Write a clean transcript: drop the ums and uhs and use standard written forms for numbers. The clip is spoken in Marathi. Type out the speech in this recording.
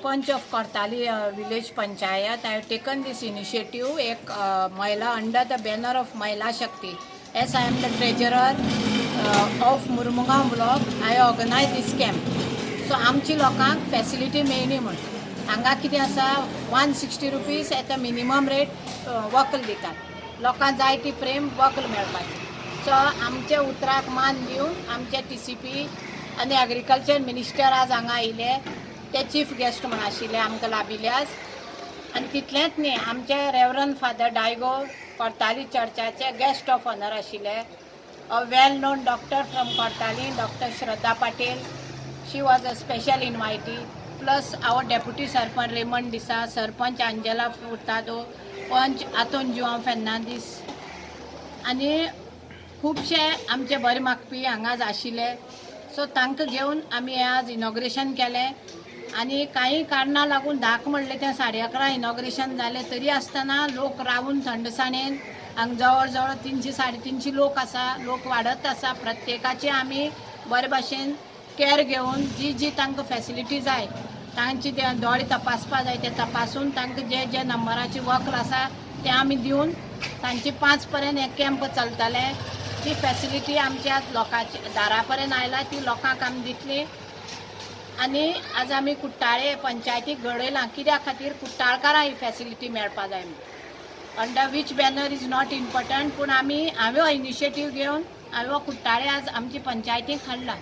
Sarpanch of Kortali village panchayat. I have taken this initiative एक महिला under the banner of Mahila Shakti. As I am the treasurer of Murmungaon block, I organize this camp. So आमची लोकांक फॅसिलिटी मेळ्ळी म्हण हांगा कितें आसा 160 rupees at the minimum rate वकल दितात. लोकांक जाय ती फ्रेम वकल मेळपाची. सो आमच्या उतराक मान दिवन आमचे TCP आनी एग्रीकल्चर मिनिस्टर आज हांगा आयिल्ले. ते चीफ गेस्ट म्हण आशिल्ले आमकां लाबिल्यास. आनी तितलेंच न्ही, आमचे रेवरंड फादर डायगो Kortali चर्चाचे गेस्ट ऑफ ऑनर आशिल्ले. A well known doctor from Kortali, doctor Shraddha Patil. She was a special invitee. Plus our deputy sarpanch Raymond Dias, sarpanch Angela Furtado, पंच आतोन जुआंव फेर्नांदीस आनी खुबशे आमचे बरे मागपी हांगाच आशिल्ले. सो तांकां घेवन आमी आज इनॉग्रेशन केलें. आनी कांय कारणां लागून धाक म्हणलें तें 11:30 इनॉग्रेशन जालें तरी आसतना लोक रावून थंडसाणेन हांगा जवळ जवळ 300-350 लोक आसा. लोक वाडत आसा. प्रत्येकाचे आमी बरे भाशेन केअर घेवन जी जी तांकां फॅसिलिटी जाय तांची ते दोळे तपासपा जाय ते तपासून तांकां जे जे नंबराची वखल आसा ते आमी दिवन सांजची 5 पर्यंत हे कॅम्प चलतले. ती फॅसिलिटी आमच्या लोकांच्या दारा पर्यंत आयला ती लोकांक आमी दितली. आनी आज आमी कुट्टाळे पंचायतीक घडयलां कित्या खातीर कुट्टाळकारां ही फॅसिलिटी मेळपा जाय म्हणून. Under which banner is not important पूण हांवें इनिशिएटीव घेवन हांवें कुट्टाळे आज आमची पंचायतीक हाडला.